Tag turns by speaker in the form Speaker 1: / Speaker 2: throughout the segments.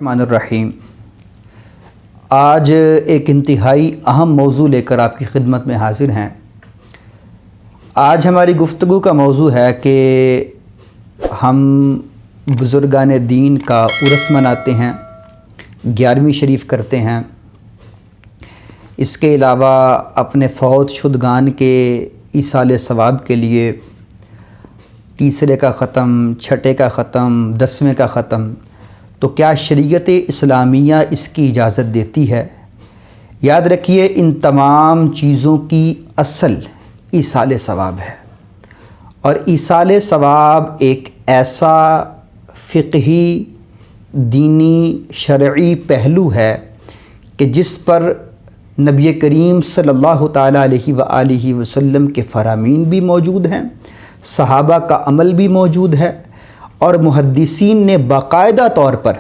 Speaker 1: الرحمن الرحیم۔ آج ایک انتہائی اہم موضوع لے کر آپ کی خدمت میں حاضر ہیں۔ آج ہماری گفتگو کا موضوع ہے کہ ہم بزرگان دین کا عرس مناتے ہیں، 11ویں شریف کرتے ہیں۔ اس کے علاوہ اپنے فوت شدگان کے ایصال ثواب کے لیے تیسرے کا ختم، چھٹے کا ختم، 10ویں کا ختم، تو کیا شریعت اسلامیہ اس کی اجازت دیتی ہے؟ یاد رکھیے، ان تمام چیزوں کی اصل ایصال ثواب ہے، اور ایصال ثواب ایک ایسا فقہی، دینی، شرعی پہلو ہے کہ جس پر نبی کریم صلی اللہ تعالیٰ علیہ وآلہ وسلم کے فرامین بھی موجود ہیں، صحابہ کا عمل بھی موجود ہے، اور محدثین نے باقاعدہ طور پر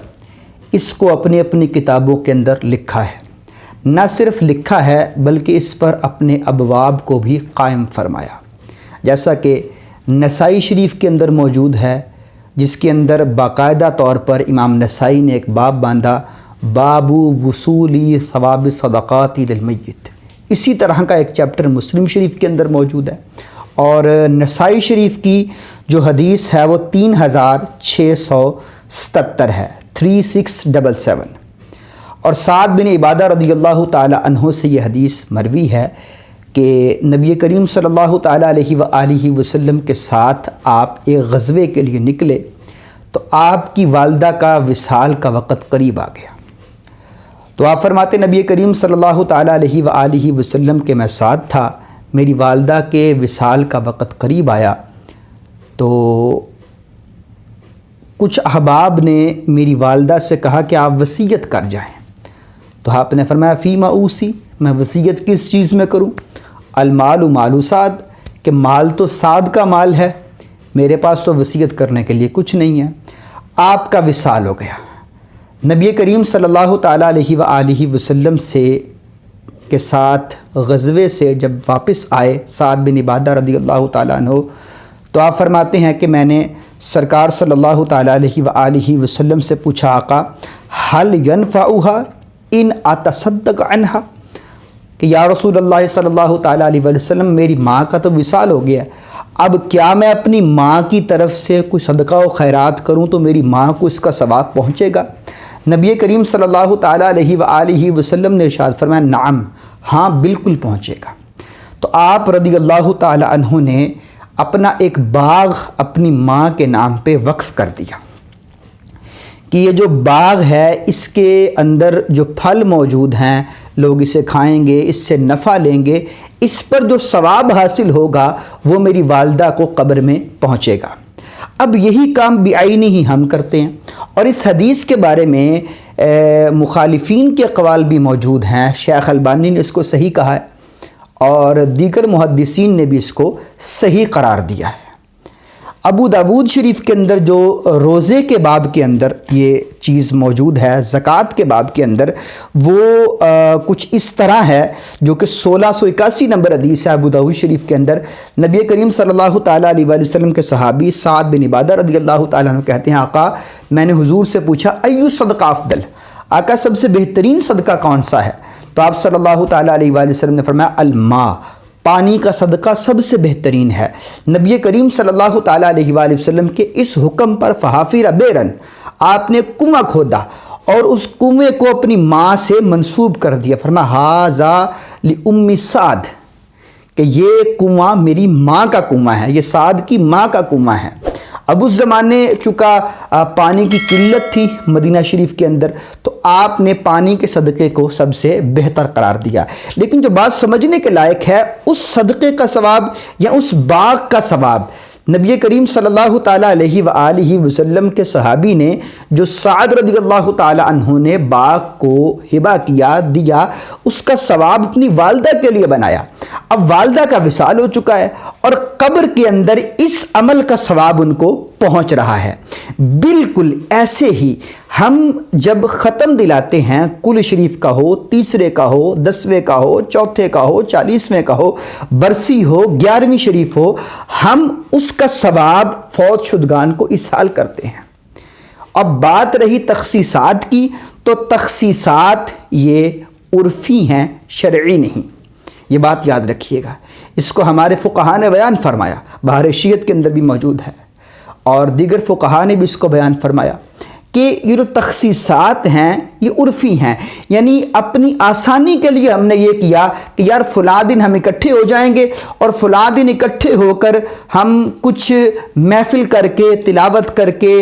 Speaker 1: اس کو اپنی اپنی کتابوں کے اندر لکھا ہے۔ نہ صرف لکھا ہے بلکہ اس پر اپنے ابواب کو بھی قائم فرمایا، جیسا کہ نسائی شریف کے اندر موجود ہے، جس کے اندر باقاعدہ طور پر امام نسائی نے ایک باب باندھا، باب وصولی ثواب صدقات للمیت۔ اسی طرح کا ایک چیپٹر مسلم شریف کے اندر موجود ہے، اور نسائی شریف کی جو حدیث ہے وہ 3677 ہے، 3677۔ اور سعد بن عبادہ رضی اللہ تعالی عنہ سے یہ حدیث مروی ہے کہ نبی کریم صلی اللہ تعالی علیہ وآلہ وسلم کے ساتھ آپ ایک غزوے کے لیے نکلے تو آپ کی والدہ کا وصال کا وقت قریب آ گیا، تو آپ فرماتے نبی کریم صلی اللہ تعالی علیہ وآلہ وسلم کے میں ساتھ تھا، میری والدہ کے وصال کا وقت قریب آیا تو کچھ احباب نے میری والدہ سے کہا کہ آپ وصیت کر جائیں، تو آپ نے فرمایا فیما اوصی، میں وصیت کس چیز میں کروں؟ المال مال سعد، کہ مال تو سعد کا مال ہے، میرے پاس تو وصیت کرنے کے لیے کچھ نہیں ہے۔ آپ کا وصال ہو گیا، نبی کریم صلی اللہ تعالیٰ علیہ وآلہ وسلم کے ساتھ غزوے سے جب واپس آئے سعد بن عبادہ رضی اللہ تعالیٰ عنہ، تو آپ فرماتے ہیں کہ میں نے سرکار صلی اللہ تعالیٰ علیہ وآلہ وسلم سے پوچھا، آقا حل ینفعها ان اتصدق عنہا، کہ یا رسول اللہ صلی اللہ تعالیٰ علیہ وسلم میری ماں کا تو وصال ہو گیا، اب کیا میں اپنی ماں کی طرف سے کوئی صدقہ و خیرات کروں تو میری ماں کو اس کا ثواب پہنچے گا؟ نبی کریم صلی اللہ تعالیٰ علیہ وآلہ وسلم نے ارشاد فرمایا نعم، ہاں بالکل پہنچے گا۔ تو آپ رضی اللہ تعالیٰ عنہ نے اپنا ایک باغ اپنی ماں کے نام پہ وقف کر دیا کہ یہ جو باغ ہے اس کے اندر جو پھل موجود ہیں لوگ اسے کھائیں گے، اس سے نفع لیں گے، اس پر جو ثواب حاصل ہوگا وہ میری والدہ کو قبر میں پہنچے گا۔ اب یہی کام بعینی ہی ہم کرتے ہیں، اور اس حدیث کے بارے میں مخالفین کے اقوال بھی موجود ہیں۔ شیخ البانی نے اس کو صحیح کہا ہے، اور دیگر محدثین نے بھی اس کو صحیح قرار دیا ہے۔ ابو داود شریف کے اندر جو روزے کے باب کے اندر یہ چیز موجود ہے، زکوٰۃ کے باب کے اندر، وہ کچھ اس طرح ہے، جو کہ 1681 نمبر حدیث ہے ابو داود شریف کے اندر۔ نبی کریم صلی اللہ تعالیٰ علیہ وآلہ وسلم کے صحابی سعد بن عبادہ رضی اللہ تعالیٰ عنہ کہتے ہیں، آقا میں نے حضور سے پوچھا ایو صدقہ افضل، آقا سب سے بہترین صدقہ کون سا ہے؟ تو آپ صلی اللہ تعالیٰ علیہ وآلہ وسلم نے فرمایا الماء، پانی کا صدقہ سب سے بہترین ہے۔ نبی کریم صلی اللہ تعالیٰ علیہ وآلہ وسلم کے اس حکم پر فحافر بیرن، آپ نے کنواں کھودا اور اس کنویں کو اپنی ماں سے منسوب کر دیا، فرمایا ھذا لأم سعد، کہ یہ کنواں میری ماں کا کنواں ہے، یہ سعد کی ماں کا کنواں ہے۔ اب اس زمانے چونکہ پانی کی قلت تھی مدینہ شریف کے اندر، تو آپ نے پانی کے صدقے کو سب سے بہتر قرار دیا۔ لیکن جو بات سمجھنے کے لائق ہے، اس صدقے کا ثواب یا اس باغ کا ثواب، نبی کریم صلی اللہ تعالیٰ علیہ وآلہ وسلم کے صحابی نے جو سعد رضی اللہ تعالیٰ عنہ نے باغ کو ہبہ کیا، دیا، اس کا ثواب اپنی والدہ کے لیے بنایا۔ اب والدہ کا وصال ہو چکا ہے، اور قبر کے اندر اس عمل کا ثواب ان کو پہنچ رہا ہے۔ بالکل ایسے ہی ہم جب ختم دلاتے ہیں، کل شریف کا ہو، تیسرے کا ہو، 10ویں کا ہو، چوتھے کا ہو، 40ویں کا ہو، برسی ہو، 11ویں شریف ہو، ہم اس کا ثواب فوت شدگان کو ایصال کرتے ہیں، اب بات رہی تخصیصات کی، تو تخصیصات یہ عرفی ہیں، شرعی نہیں، یہ بات یاد رکھیے گا۔ اس کو ہمارے فقہاء نے بیان فرمایا، بحر شیعت کے اندر بھی موجود ہے، اور دیگر فقہاء نے بھی اس کو بیان فرمایا کہ یہ جو تخصیصات ہیں یہ عرفی ہیں، یعنی اپنی آسانی کے لیے ہم نے یہ کیا کہ یار فلاں دن ہم اکٹھے ہو جائیں گے، اور فلاں دن اکٹھے ہو کر ہم کچھ محفل کر کے، تلاوت کر کے،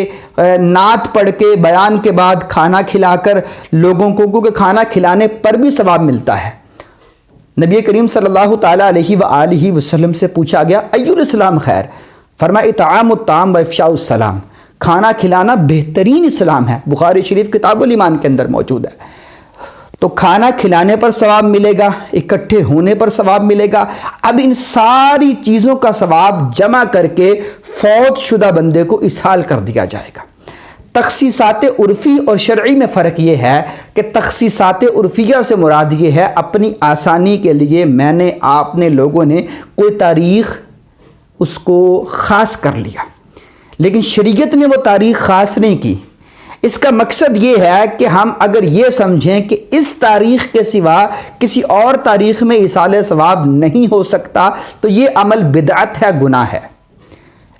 Speaker 1: نعت پڑھ کے، بیان کے بعد کھانا کھلا کر لوگوں کو، کیونکہ کھانا کھلانے پر بھی ثواب ملتا ہے۔ نبی کریم صلی اللہ تعالیٰ علیہ وآلہ وسلم سے پوچھا گیا ای الاسلام خیر؟ فرمایا اطعام الطعام و افشاء السلام، کھانا کھلانا بہترین اسلام ہے، بخاری شریف کتاب الایمان کے اندر موجود ہے۔ تو کھانا کھلانے پر ثواب ملے گا، اکٹھے ہونے پر ثواب ملے گا۔ اب ان ساری چیزوں کا ثواب جمع کر کے فوت شدہ بندے کو اسحال کر دیا جائے گا۔ تخصیصات عرفی اور شرعی میں فرق یہ ہے کہ تخصیصات عرفیہ سے مراد یہ ہے اپنی آسانی کے لیے میں نے، آپ نے، لوگوں نے کوئی تاریخ اس کو خاص کر لیا، لیکن شریعت نے وہ تاریخ خاص نہیں کی۔ اس کا مقصد یہ ہے کہ ہم اگر یہ سمجھیں کہ اس تاریخ کے سوا کسی اور تاریخ میں ایصال ثواب نہیں ہو سکتا تو یہ عمل بدعت ہے، گناہ ہے،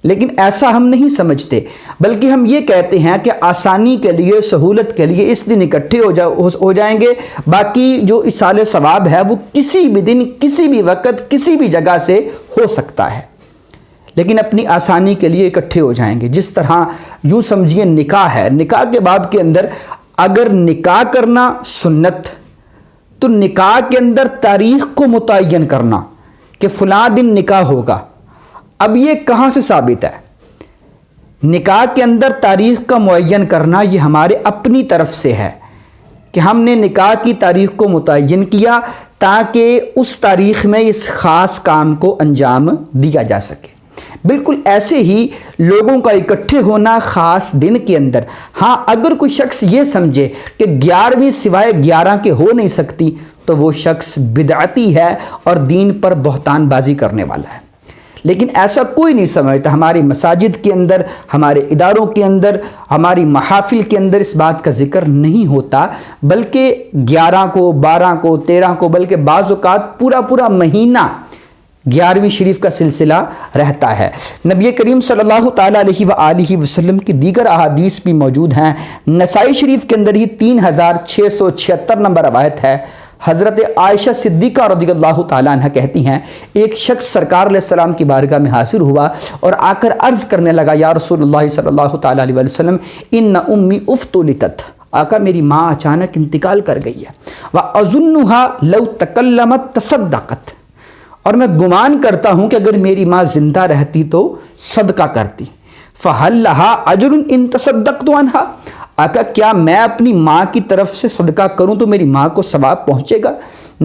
Speaker 1: لیکن ایسا ہم نہیں سمجھتے، بلکہ ہم یہ کہتے ہیں کہ آسانی کے لیے، سہولت کے لیے اس دن اکٹھے ہو جائیں گے، باقی جو ایصال ثواب ہے وہ کسی بھی دن، کسی بھی وقت، کسی بھی جگہ سے ہو سکتا ہے، لیکن اپنی آسانی کے لیے اکٹھے ہو جائیں گے۔ جس طرح یوں سمجھیے نکاح ہے، نکاح کے باب کے اندر اگر نکاح کرنا سنت، تو نکاح کے اندر تاریخ کو متعین کرنا کہ فلاں دن نکاح ہوگا، اب یہ کہاں سے ثابت ہے؟ نکاح کے اندر تاریخ کا معین کرنا یہ ہمارے اپنی طرف سے ہے کہ ہم نے نکاح کی تاریخ کو متعین کیا تاکہ اس تاریخ میں اس خاص کام کو انجام دیا جا سکے۔ بالکل ایسے ہی لوگوں کا اکٹھے ہونا خاص دن کے اندر، ہاں اگر کوئی شخص یہ سمجھے کہ 11ویں سوائے 11 کے ہو نہیں سکتی تو وہ شخص بدعتی ہے اور دین پر بہتان بازی کرنے والا ہے، لیکن ایسا کوئی نہیں سمجھتا۔ ہماری مساجد کے اندر، ہمارے اداروں کے اندر، ہماری محافل کے اندر اس بات کا ذکر نہیں ہوتا، بلکہ 11 کو، 12 کو، 13 کو، بلکہ بعض اوقات پورا مہینہ 11ویں شریف کا سلسلہ رہتا ہے۔ نبی کریم صلی اللہ تعالیٰ علیہ وآلہ وسلم کی دیگر احادیث بھی موجود ہیں۔ نسائی شریف کے اندر ہی 3676 نمبر روایت ہے، حضرت عائشہ صدیقہ رضی اللہ تعالیٰ عنہ کہتی ہیں ایک شخص سرکار علیہ السلام کی بارگاہ میں حاضر ہوا اور آ کر عرض کرنے لگا یا رسول اللہ صلی اللہ تعالیٰ علیہ وسلم ان امی افتلتت، آقا میری ماں اچانک انتقال کر گئی ہے، وَأَظُنُّهَا لَوْ تَكَلَّمَتْ تَصَدَّقَتْ، اور میں گمان کرتا ہوں کہ اگر میری ماں زندہ رہتی تو صدقہ کرتی، فَهَلْ لَهَا أَجْرٌ إِن تَصَدَّقْتُ عَنْهَا، آقا کیا میں اپنی ماں کی طرف سے صدقہ کروں تو میری ماں کو ثواب پہنچے گا؟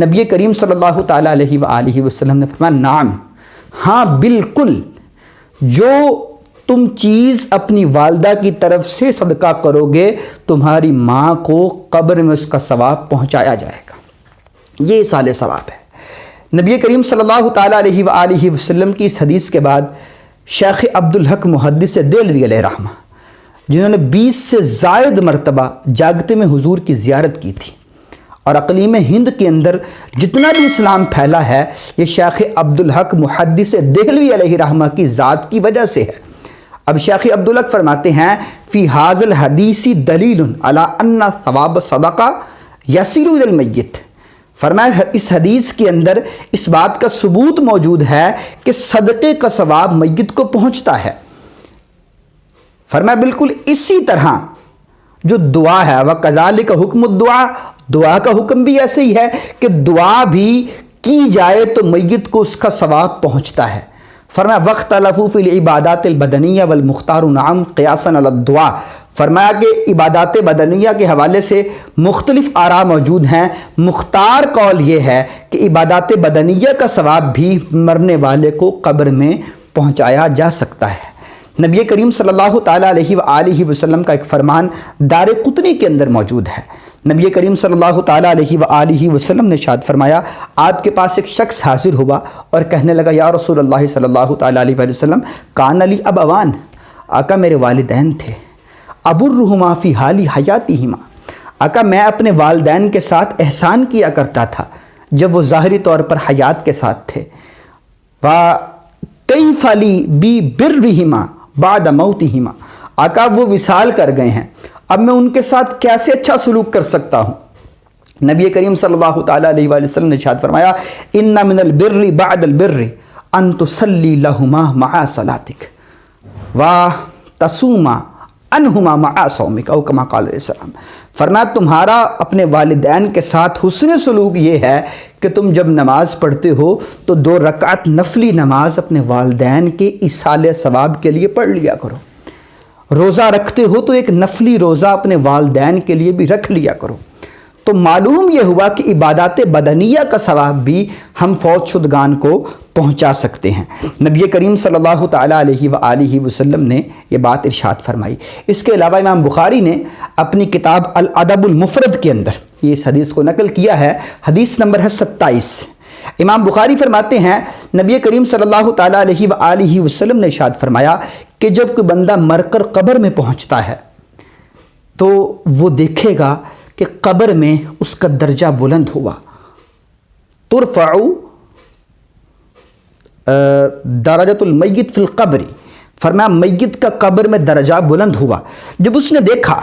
Speaker 1: نبی کریم صلی اللہ تعالیٰ علیہ وآلہ وسلم نے فرمایا نعم، ہاں بالکل، جو تم چیز اپنی والدہ کی طرف سے صدقہ کرو گے تمہاری ماں کو قبر میں اس کا ثواب پہنچایا جائے گا، یہ ایصال ثواب ہے۔ نبی کریم صلی اللہ تعالیٰ علیہ وآلہ وسلم کی اس حدیث کے بعد شیخ عبدالحق محدث دہلوی علیہ رحمہ، جنہوں نے 20 سے زائد مرتبہ جاگتے میں حضور کی زیارت کی تھی، اور اقلیم ہند کے اندر جتنا بھی اسلام پھیلا ہے یہ شیخ عبدالحق محدث دہلوی علیہ رحمہ کی ذات کی وجہ سے ہے۔ اب شیخ عبدالحق فرماتے ہیں فی ھذا الحدیث دلیل علی ان ثواب صدقہ یصل الی المیت، فرمایا اس حدیث کے اندر اس بات کا ثبوت موجود ہے کہ صدقے کا ثواب میت کو پہنچتا ہے۔ فرمایا بالکل اسی طرح جو دعا ہے وَكَذَلِكَ حُکْمُ الدُّعَا، دعا کا حکم بھی ایسے ہی ہے کہ دعا بھی کی جائے تو میت کو اس کا ثواب پہنچتا ہے۔ فرمایا وَاخْتَلَفُوا فِي الْعِبَادَاتِ الْبَدَنِيَّةِ وَالْمُخْتَارُ نَعَمْ قِيَاسًا عَلَى الدُّعَا، فرمایا کہ عبادات بدنیہ کے حوالے سے مختلف آراء موجود ہیں، مختار قول یہ ہے کہ عبادات بدنیہ کا ثواب بھی مرنے والے کو قبر میں پہنچایا جا سکتا ہے۔ نبی کریم صلی اللہ تعالیٰ علیہ وآلہ وسلم کا ایک فرمان دارقطنی کے اندر موجود ہے۔ نبی کریم صلی اللہ تعالیٰ علیہ وآلہ وسلم نے ارشاد فرمایا آپ کے پاس ایک شخص حاضر ہوا اور کہنے لگا یا رسول اللہ صلی اللہ تعالیٰ علیہ وسلم کان لی ابوان، آقا میرے والدین تھے، ابرہما فی حال حیاتہما، آقا میں اپنے والدین کے ساتھ احسان کیا کرتا تھا جب وہ ظاہری طور پر حیات کے ساتھ تھے، وَكَيْفَ لِي بِبِرِّهِمَا بَعْدَ مَوْتِهِمَا، آقا وہ وصال کر گئے ہیں، اب میں ان کے ساتھ کیسے اچھا سلوک کر سکتا ہوں؟ نبی کریم صلی اللہ تعالیٰ علیہ وآلہ وسلم نے ارشاد فرمایا اِنَّ مِنَ الْبِرِّ بَعْدَ الْبِرِّ أَن تُصَلِّي لَهُمَا مَعَ صَلَاتِكَ وَتَصُومَ عَنْهُمَا مَعَ صَوْمِكَ، او کما قال علیہ السلام، فرمایا تمہارا اپنے والدین کے ساتھ حسن سلوک یہ ہے کہ تم جب نماز پڑھتے ہو تو 2 رکعت نفلی نماز اپنے والدین کے ایصال ثواب کے لیے پڑھ لیا کرو، روزہ رکھتے ہو تو ایک نفلی روزہ اپنے والدین کے لیے بھی رکھ لیا کرو۔ تو معلوم یہ ہوا کہ عبادات بدنیہ کا ثواب بھی ہم فوت شدگان کو پہنچا سکتے ہیں۔ نبی کریم صلی اللہ تعالیٰ علیہ وآلہ وسلم نے یہ بات ارشاد فرمائی۔ اس کے علاوہ امام بخاری نے اپنی کتاب الادب المفرد کے اندر یہ اس حدیث کو نقل کیا ہے، حدیث نمبر ہے 27۔ امام بخاری فرماتے ہیں نبی کریم صلی اللہ تعالیٰ علیہ وآلہ وسلم نے ارشاد فرمایا کہ جب کوئی بندہ مر کر قبر میں پہنچتا ہے تو وہ دیکھے گا کہ قبر میں اس کا درجہ بلند ہوا، ترفع درجۃ المیت فی القبر، فرمایا میت کا قبر میں درجہ بلند ہوا۔ جب اس نے دیکھا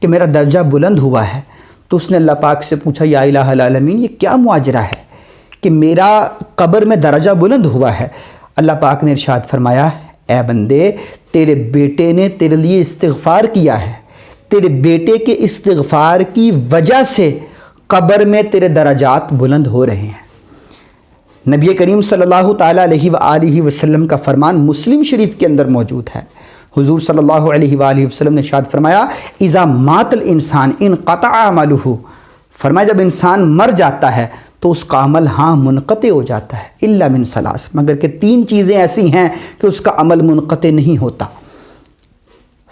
Speaker 1: کہ میرا درجہ بلند ہوا ہے تو اس نے اللہ پاک سے پوچھا یا الہ العالمین یہ کیا معاجرہ ہے کہ میرا قبر میں درجہ بلند ہوا ہے؟ اللہ پاک نے ارشاد فرمایا اے بندے تیرے بیٹے نے تیرے لیے استغفار کیا ہے، تیرے بیٹے کے استغفار کی وجہ سے قبر میں تیرے درجات بلند ہو رہے ہیں۔ نبی کریم صلی اللہ تعالیٰ علیہ وآلہ وسلم کا فرمان مسلم شریف کے اندر موجود ہے۔ حضور صلی اللہ علیہ وآلہ وسلم نے ارشاد فرمایا اذا مات الانسان انقطع عملہ، فرمایا جب انسان مر جاتا ہے تو اس کا عمل منقطع ہو جاتا ہے، الا من ثلاث، مگر کہ 3 چیزیں ایسی ہیں کہ اس کا عمل منقطع نہیں ہوتا۔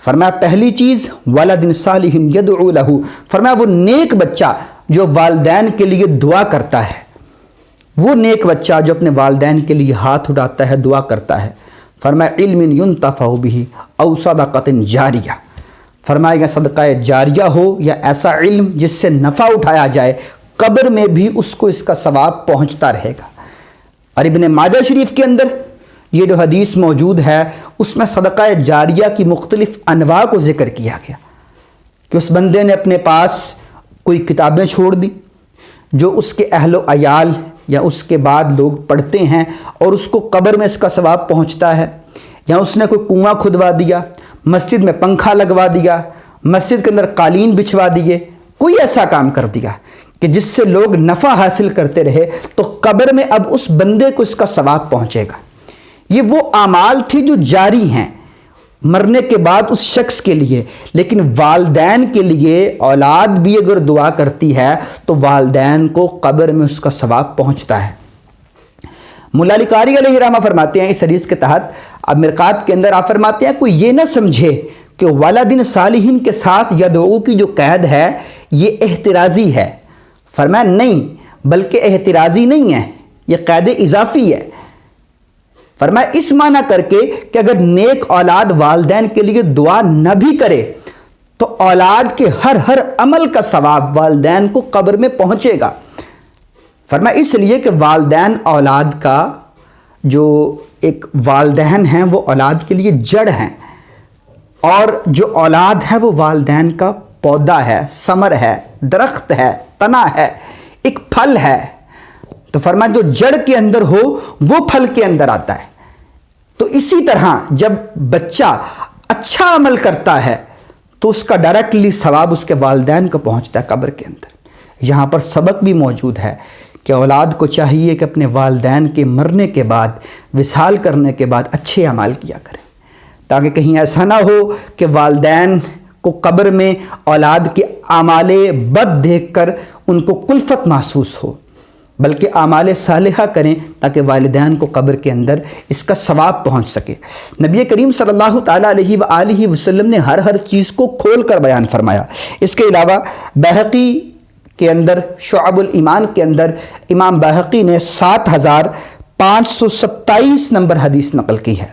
Speaker 1: فرمایا پہلی چیز ولد صالح یدعو لہ، فرمایا وہ نیک بچہ جو والدین کے لیے دعا کرتا ہے، وہ نیک بچہ جو اپنے والدین کے لیے ہاتھ اٹھاتا ہے، دعا کرتا ہے۔ فرمایا علم ینتفع بہ او صدقۃ جاریہ، فرمایا کہ صدقہ جاریہ ہو یا ایسا علم جس سے نفع اٹھایا جائے، قبر میں بھی اس کو اس کا ثواب پہنچتا رہے گا۔ اور ابن ماجہ شریف کے اندر یہ جو حدیث موجود ہے اس میں صدقہ جاریہ کی مختلف انواع کو ذکر کیا گیا کہ اس بندے نے اپنے پاس کوئی کتابیں چھوڑ دی جو اس کے اہل و عیال یا اس کے بعد لوگ پڑھتے ہیں اور اس کو قبر میں اس کا ثواب پہنچتا ہے، یا اس نے کوئی کنواں کھدوا دیا، مسجد میں پنکھا لگوا دیا، مسجد کے اندر قالین بچھوا دیے، کوئی ایسا کام کر دیا کہ جس سے لوگ نفع حاصل کرتے رہے، تو قبر میں اب اس بندے کو اس کا ثواب پہنچے گا۔ یہ وہ اعمال تھی جو جاری ہیں مرنے کے بعد اس شخص کے لیے، لیکن والدین کے لیے اولاد بھی اگر دعا کرتی ہے تو والدین کو قبر میں اس کا ثواب پہنچتا ہے۔ مولا علی قاری علیہ رحمہ فرماتے ہیں اس حدیث کے تحت، اب مرقات کے اندر آپ فرماتے ہیں کوئی یہ نہ سمجھے کہ ولد صالح کے ساتھ یدعو کی جو قید ہے یہ احترازی ہے، فرمایا نہیں، بلکہ احترازی نہیں ہے، یہ قید اضافی ہے۔ فرمایا اس معنی کر کے کہ اگر نیک اولاد والدین کے لیے دعا نہ بھی کرے تو اولاد کے ہر عمل کا ثواب والدین کو قبر میں پہنچے گا۔ فرمایا اس لیے کہ والدین اولاد کا جو ایک والدین ہیں وہ اولاد کے لیے جڑ ہیں، اور جو اولاد ہے وہ والدین کا پودا ہے، ثمر ہے، درخت ہے، تنا ہے، ایک پھل ہے۔ تو فرمایا جو جڑ کے اندر ہو وہ پھل کے اندر آتا ہے۔ تو اسی طرح جب بچہ اچھا عمل کرتا ہے تو اس کا ڈائریکٹلی ثواب اس کے والدین کو پہنچتا ہے قبر کے اندر۔ یہاں پر سبق بھی موجود ہے کہ اولاد کو چاہیے کہ اپنے والدین کے مرنے کے بعد، وصال کرنے کے بعد اچھے اعمال کیا کریں، تاکہ کہیں ایسا نہ ہو کہ والدین کو قبر میں اولاد کے اعمال بد دیکھ کر ان کو کلفت محسوس ہو، بلکہ اعمال صالحہ کریں تاکہ والدین کو قبر کے اندر اس کا ثواب پہنچ سکے۔ نبی کریم صلی اللہ تعالیٰ علیہ وآلہ وسلم نے ہر چیز کو کھول کر بیان فرمایا۔ اس کے علاوہ بہقی کے اندر شعب الایمان کے اندر امام بہقی نے 7527 نمبر حدیث نقل کی ہے،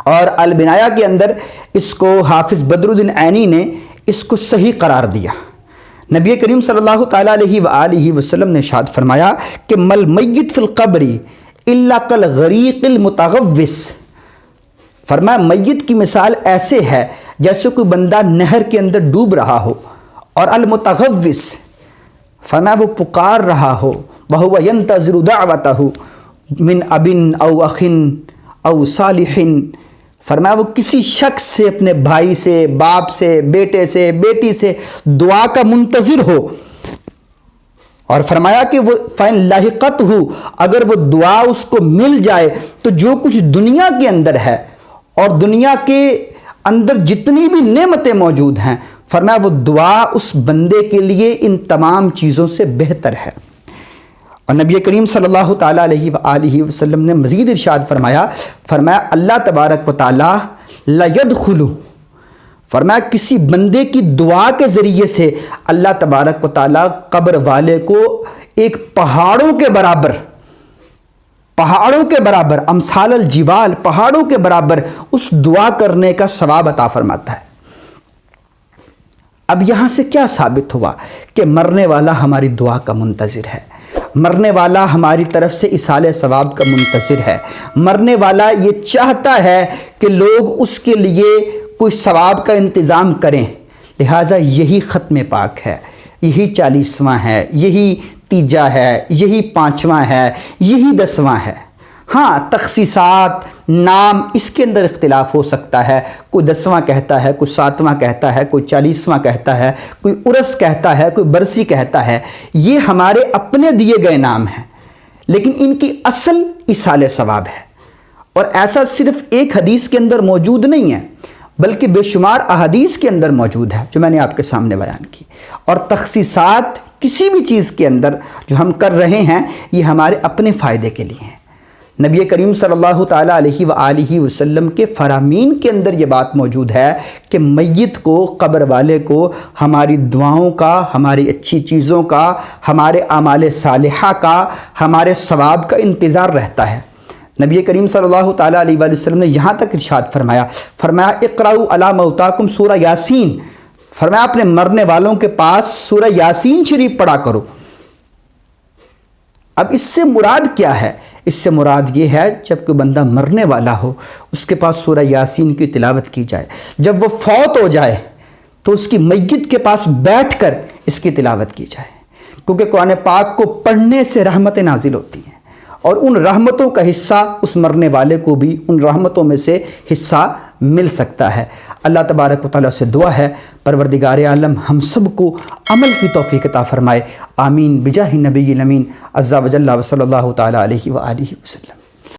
Speaker 1: اور البنایا کے اندر اس کو حافظ بدر الدین عینی نے اس کو صحیح قرار دیا۔ نبی کریم صلی اللہ تعالیٰ علیہ وآلہ وسلم نے ارشاد فرمایا کہ مل میت فی القبر الا کالغریق المتغوص، فرمایا میت کی مثال ایسے ہے جیسے کوئی بندہ نہر کے اندر ڈوب رہا ہو، اور المتغوص فرمایا وہ پکار رہا ہو، وہو ینتظر دعوتہ من اب او اخ او صالح، فرمایا وہ کسی شخص سے، اپنے بھائی سے، باپ سے، بیٹے سے، بیٹی سے دعا کا منتظر ہو، اور فرمایا کہ وہ فَإِن لَحِقَتْهُ، اگر وہ دعا اس کو مل جائے تو جو کچھ دنیا کے اندر ہے اور دنیا کے اندر جتنی بھی نعمتیں موجود ہیں، فرمایا وہ دعا اس بندے کے لیے ان تمام چیزوں سے بہتر ہے۔ اور نبی کریم صلی اللہ تعالیٰ علیہ وآلہ وسلم نے مزید ارشاد فرمایا اللہ تبارک و تعالیٰ لا يدخل، فرمایا کسی بندے کی دعا کے ذریعے سے اللہ تبارک و تعالیٰ قبر والے کو ایک پہاڑوں کے برابر امثال الجبال، پہاڑوں کے برابر اس دعا کرنے کا ثواب عطا فرماتا ہے۔ اب یہاں سے کیا ثابت ہوا کہ مرنے والا ہماری دعا کا منتظر ہے، مرنے والا ہماری طرف سے ایصال ثواب کا منتظر ہے، مرنے والا یہ چاہتا ہے کہ لوگ اس کے لیے کوئی ثواب کا انتظام کریں، لہٰذا یہی ختم پاک ہے، یہی 40واں ہے، یہی تیجا ہے، یہی 5واں ہے، یہی 10واں ہے۔ ہاں تخصیصات، نام، اس کے اندر اختلاف ہو سکتا ہے، کوئی 10واں کہتا ہے، کوئی 7واں کہتا ہے، کوئی 40واں کہتا ہے، کوئی عرس کہتا ہے، کوئی برسی کہتا ہے، یہ ہمارے اپنے دیے گئے نام ہیں، لیکن ان کی اصل ایصال ثواب ہے۔ اور ایسا صرف ایک حدیث کے اندر موجود نہیں ہے، بلکہ بے شمار احادیث کے اندر موجود ہے جو میں نے آپ کے سامنے بیان کی۔ اور تخصیصات کسی بھی چیز کے اندر جو ہم کر رہے ہیں یہ ہمارے اپنے فائدے کے لیے ہیں۔ نبی کریم صلی اللہ تعالیٰ علیہ وآلہ وسلم کے فرامین کے اندر یہ بات موجود ہے کہ میت کو، قبر والے کو ہماری دعاؤں کا، ہماری اچھی چیزوں کا، ہمارے اعمال صالحہ کا، ہمارے ثواب کا انتظار رہتا ہے۔ نبی کریم صلی اللہ تعالیٰ علیہ وآلہ وسلم نے یہاں تک ارشاد فرمایا اقرأوا علی موتاکم سورہ یاسین، فرمایا اپنے مرنے والوں کے پاس سورہ یاسین شریف پڑھا کرو۔ اب اس سے مراد کیا ہے؟ اس سے مراد یہ ہے جب کوئی بندہ مرنے والا ہو اس کے پاس سورہ یاسین کی تلاوت کی جائے، جب وہ فوت ہو جائے تو اس کی میت کے پاس بیٹھ کر اس کی تلاوت کی جائے، کیونکہ قرآن پاک کو پڑھنے سے رحمتیں نازل ہوتی ہیں، اور ان رحمتوں کا حصہ اس مرنے والے کو بھی ان رحمتوں میں سے حصہ مل سکتا ہے۔ اللہ تبارک و تعالیٰ سے دعا ہے پروردگار عالم ہم سب کو عمل کی توفیق عطا فرمائے، آمین بجاہ نبی الامین عز و جل و صلی اللہ تعالیٰ علیہ وآلہ وسلم۔